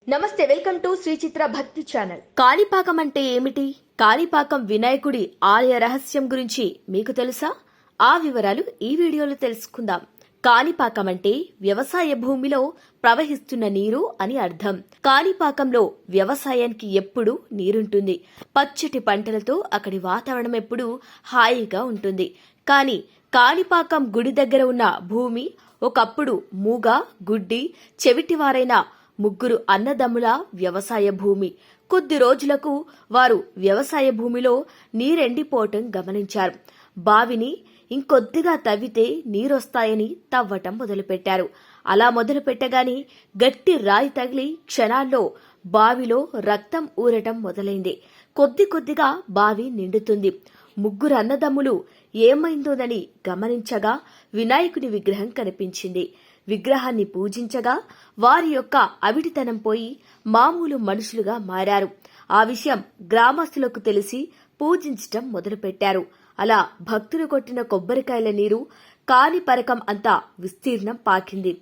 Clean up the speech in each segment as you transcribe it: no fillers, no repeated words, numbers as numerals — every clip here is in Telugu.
నమస్తే, వెల్కమ్ టు శ్రీ చిత్ర భక్తి ఛానల్. కాణిపాకం అంటే ఏమిటి? కాణిపాకం వినాయకుడి ఆలయ రహస్యం గురించి మీకు తెలుసా? ఆ వివరాలు ఈ వీడియోలో తెలుసుకుందాం. కాణిపాకం అంటే వ్యవసాయ భూమిలో ప్రవహిస్తున్న నీరు అని అర్థం. కాణిపాకంలో వ్యవసాయానికి ఎప్పుడూ నీరుంటుంది. పచ్చటి పంటలతో అక్కడి వాతావరణం ఎప్పుడూ హాయిగా ఉంటుంది. కానీ కాణిపాకం గుడి దగ్గర ఉన్న భూమి ఒకప్పుడు మూగ, గుడ్డి, చెవిటివారైన ముగ్గురు అన్నదమ్ముల వ్యవసాయ భూమి. కొద్ది రోజులకు వారు వ్యవసాయ భూమిలో నీరెండిపోవటం గమనించారు. బావిని ఇంకొద్దిగా తవ్వితే నీరొస్తాయని తవ్వటం మొదలుపెట్టారు. అలా మొదలుపెట్టగానే గట్టి రాయి తగిలి క్షణాల్లో బావిలో రక్తం ఊరటం మొదలైంది. కొద్ది కొద్దిగా బావి నిండుతుంది. ముగ్గురు అన్నదమ్ములు ఏమైందోనని గమనించగా వినాయకుని విగ్రహం కనిపించింది. విగ్రహాన్ని పూజించగా వారి యొక్క అవిటితనం పోయి మామూలు మనుషులుగా మారారు. ఆ విషయం గ్రామస్తులకు తెలిసి పూజించటం మొదలుపెట్టారు. అలా భక్తులు కొట్టిన కొబ్బరికాయల నీరు కాణిపరకం అంతా విస్తీర్ణం పాకింది.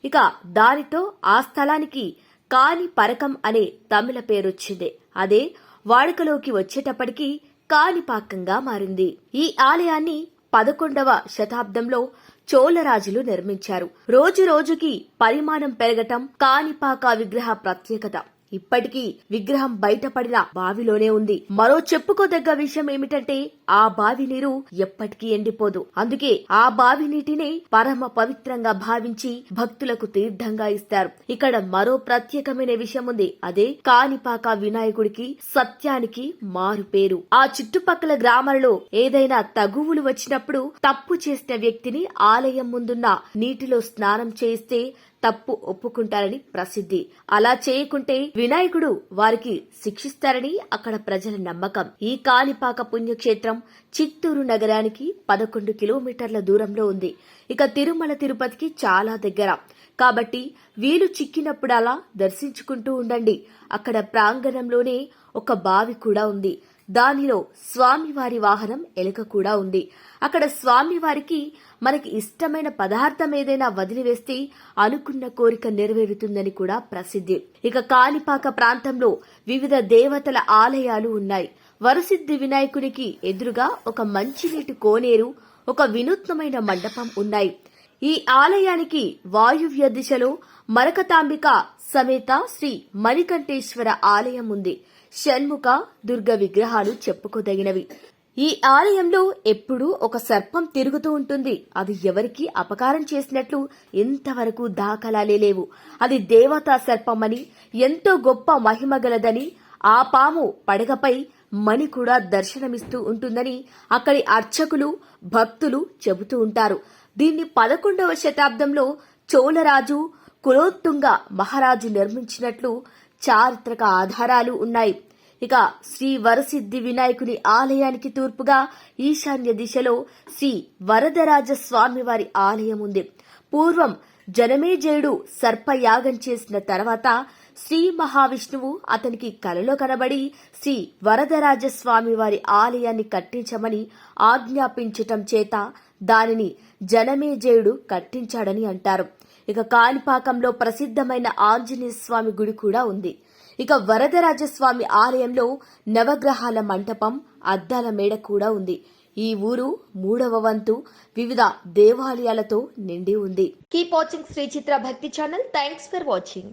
ఇక దానితో ఆ స్థలానికి కాణిపరకం అనే తమిళ పేరొచ్చింది. అదే వాడుకలోకి వచ్చేటప్పటికి కాణిపాకంగా మారింది. ఈ ఆలయాన్ని 11వ శతాబ్దంలో చోళరాజులు నిర్మించారు. రోజు రోజుకి పరిమాణం పెరగటం కాణిపాక విగ్రహ ప్రత్యేకత. ఇప్పటికీ విగ్రహం బయటపడిన బావిలోనే ఉంది. మరో చెప్పుకోదగ్గ విషయం ఏమిటంటే ఆ బావి నీరు ఎప్పటికీ ఎండిపోదు. అందుకే ఆ బావి నీటినే పరమ పవిత్రంగా భావించి భక్తులకు తీర్థంగా ఇస్తారు. ఇక్కడ మరో ప్రత్యేకమైన విషయం ఉంది. అదే కాణిపాక వినాయకుడికి సత్యానికి మారు పేరు. ఆ చుట్టుపక్కల గ్రామాలలో ఏదైనా తగువులు వచ్చినప్పుడు తప్పు చేసిన వ్యక్తిని ఆలయం ముందున్న నీటిలో స్నానం చేయిస్తే తప్పు ఒప్పుకుంటారని ప్రసిద్ధి. అలా చేయకుంటే వినాయకుడు వారికి శిక్షిస్తారని అక్కడ ప్రజల నమ్మకం. ఈ కాణిపాక పుణ్యక్షేత్రం చిత్తూరు నగరానికి 11 కిలోమీటర్ల దూరంలో ఉంది. ఇక తిరుమల తిరుపతికి చాలా దగ్గర. కాబట్టి వీలు చిక్కినప్పుడలా దర్శించుకుంటూ ఉండండి. అక్కడ ప్రాంగణంలోనే ఒక బావి కూడా ఉంది. దానిలో స్వామివారి వాహనం ఎలుక కూడా ఉంది. అక్కడ స్వామివారికి మనకి ఇష్టమైన పదార్థం ఏదైనా వదిలివేస్తే అనుకున్న కోరిక నెరవేరుతుందని కూడా ప్రసిద్ధి. ఇక కాణిపాక ప్రాంతంలో వివిధ దేవతల ఆలయాలు ఉన్నాయి. వరసిద్ధి వినాయకునికి ఎదురుగా ఒక మంచినీటి కోనేరు, ఒక వినూత్నమైన మండపం ఉన్నాయి. ఈ ఆలయానికి వాయువ్య దిశలో మరకతాంబిక సమేత శ్రీ మణికంఠేశ్వర ఆలయం ఉంది. షణ్ముఖ, దుర్గ విగ్రహాలు చెప్పుకోదగినవి. ఈ ఆలయంలో ఎప్పుడూ ఒక సర్పం తిరుగుతూ ఉంటుంది. అది ఎవరికి అపకారం చేసినట్లు ఇంతవరకు దాఖలాలే లేవు. అది దేవతా సర్పమని, ఎంతో గొప్ప మహిమగలదని, ఆ పాము పడగపై మణి కూడా దర్శనమిస్తూ ఉంటుందని అక్కడి అర్చకులు, భక్తులు చెబుతూ ఉంటారు. దీన్ని 11వ శతాబ్దంలో చోళరాజు కులోత్తుంగ మహారాజు నిర్మించినట్లు చారిత్రక ఆధారాలు ఉన్నాయి. ఇక శ్రీ వరసిద్ధి వినాయకుని ఆలయానికి తూర్పుగా ఈశాన్య దిశలో శ్రీ వరదరాజ స్వామివారి ఆలయం ఉంది. పూర్వం జనమేజయుడు సర్పయాగం చేసిన తర్వాత శ్రీ మహావిష్ణువు అతనికి కలలో కనబడి శ్రీ వరదరాజ స్వామివారి ఆలయాన్ని కట్టించమని ఆజ్ఞాపించటం చేత దానిని జనమేజయుడు కట్టించాడని అంటారు. ఇక కాణిపాకంలో ప్రసిద్ధమైన ఆంజనేయ స్వామి గుడి కూడా ఉంది. ఇక వరదరాజస్వామి ఆలయంలో నవగ్రహాల మంటపం, అద్దాల మేడ కూడా ఉంది. ఈ ఊరు 3వ వంతు వివిధ దేవాలయాలతో నిండి ఉంది. కీప్ వాచింగ్ శ్రీ చిత్ర భక్తి ఛానల్. Thanks for watching.